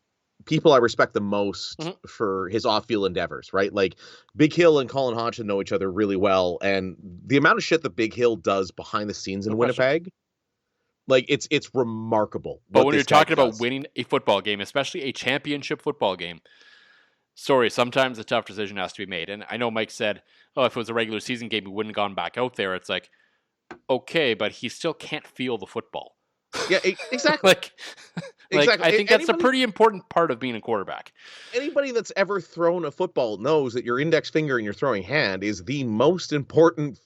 people I respect the most for his off-field endeavors, right? Like Bighill and Colin Hodgson know each other really well, and the amount of shit that Bighill does behind the scenes in Winnipeg, like it's remarkable. But when you're talking about winning a football game, especially a championship football game, sorry, sometimes a tough decision has to be made. And I know Mike said, oh, if it was a regular season game, he wouldn't have gone back out there. It's like, okay, but he still can't feel the football. Yeah, exactly. Exactly. I think that's a pretty important part of being a quarterback. Anybody that's ever thrown a football knows that your index finger in your throwing hand is the most important,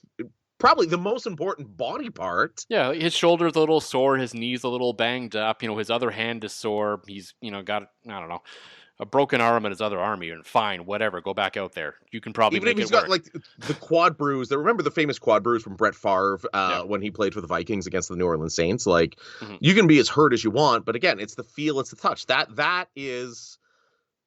probably the most important body part. Yeah, his shoulder's a little sore, his knee's a little banged up, his other hand is sore, he's, got, I don't know, a broken arm in his other arm, even fine, whatever, go back out there. You can probably even make if he's it work. Got like the quad bruise. Remember the famous quad bruise from Brett Favre when he played for the Vikings against the New Orleans Saints? Like you can be as hurt as you want, but again, it's the feel, it's the touch. That is,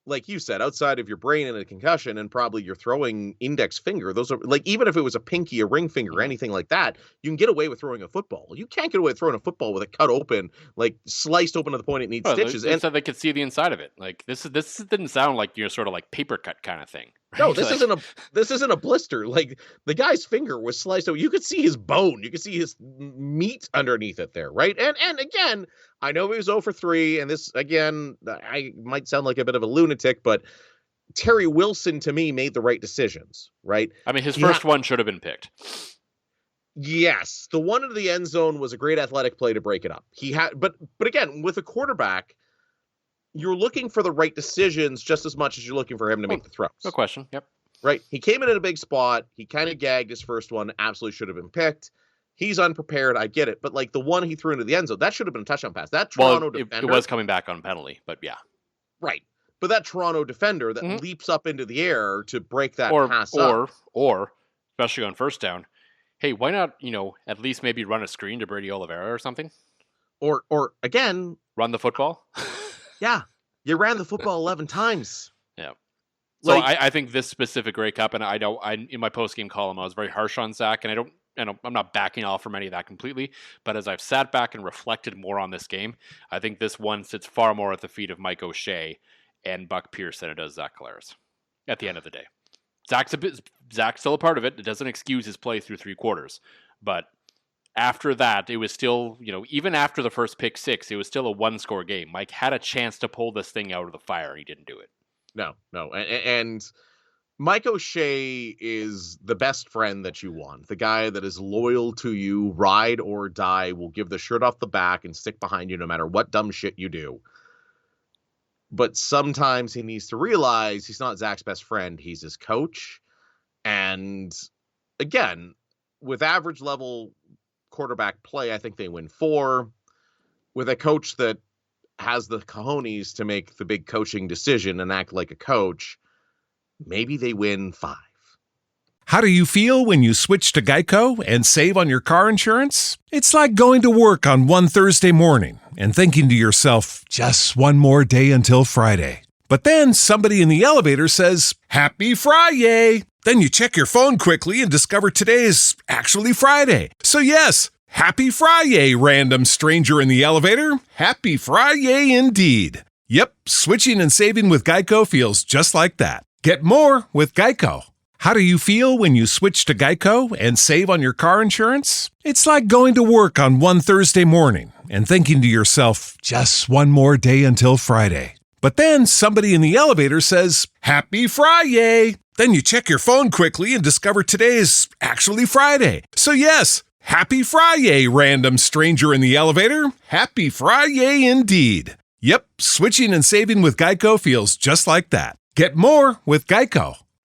like you said, outside of your brain and a concussion and probably your throwing index finger. Those are like, even if it was a pinky, a ring finger, anything like that, you can get away with throwing a football. You can't get away with throwing a football with it cut open, like sliced open to the point it needs stitches. And so they could see the inside of it. Like this didn't sound like your sort of like paper cut kind of thing. Right? No, this isn't a blister. Like the guy's finger was sliced open. You could see his bone. You could see his meat underneath it there, right? And again, I know he was 0 for 3, and this, again, I might sound like a bit of a lunatic, but Terry Wilson, to me, made the right decisions, right? I mean, his first one should have been picked. Yes. The one into the end zone was a great athletic play to break it up. He had, but again, with a quarterback, you're looking for the right decisions just as much as you're looking for him to make the throws. No question. Yep. Right. He came in at a big spot. He kind of gagged his first one. Absolutely should have been picked. He's unprepared. I get it. But like the one he threw into the end zone, that should have been a touchdown pass. That Toronto defender. It was coming back on penalty, but yeah. Right. But that Toronto defender that leaps up into the air to break that pass up. Or, especially on first down, hey, why not, at least maybe run a screen to Brady Oliveira or something? Or again. Run the football? Yeah. You ran the football 11 times. Yeah. So I think this specific Grey Cup, and I know in my post-game column, I was very harsh on Zach, and I'm not backing off from any of that completely, but as I've sat back and reflected more on this game, I think this one sits far more at the feet of Mike O'Shea and Buck Pierce than it does Zach Collaros at the end of the day. Zach's still a part of it. It doesn't excuse his play through 3 quarters. But after that, it was still, even after the first pick 6, it was still a 1-score game. Mike had a chance to pull this thing out of the fire, and he didn't do it. No. And Mike O'Shea is the best friend that you want. The guy that is loyal to you, ride or die, will give the shirt off the back and stick behind you no matter what dumb shit you do. But sometimes he needs to realize he's not Zach's best friend. He's his coach. And again, with average level quarterback play, I think they win 4. With a coach that has the cojones to make the big coaching decision and act like a coach, maybe they win 5. How do you feel when you switch to Geico and save on your car insurance? It's like going to work on one Thursday morning and thinking to yourself, just one more day until Friday. But then somebody in the elevator says, Happy Friday! Then you check your phone quickly and discover today's actually Friday. So yes, Happy Friday, random stranger in the elevator. Happy Friday indeed. Yep, switching and saving with Geico feels just like that. Get more with Geico. How do you feel when you switch to Geico and save on your car insurance? It's like going to work on one Thursday morning and thinking to yourself, just one more day until Friday. But then somebody in the elevator says, Happy Friday! Then you check your phone quickly and discover today's actually Friday. So yes, Happy Friday, random stranger in the elevator. Happy Friday indeed. Yep, switching and saving with Geico feels just like that. Get more with Geico.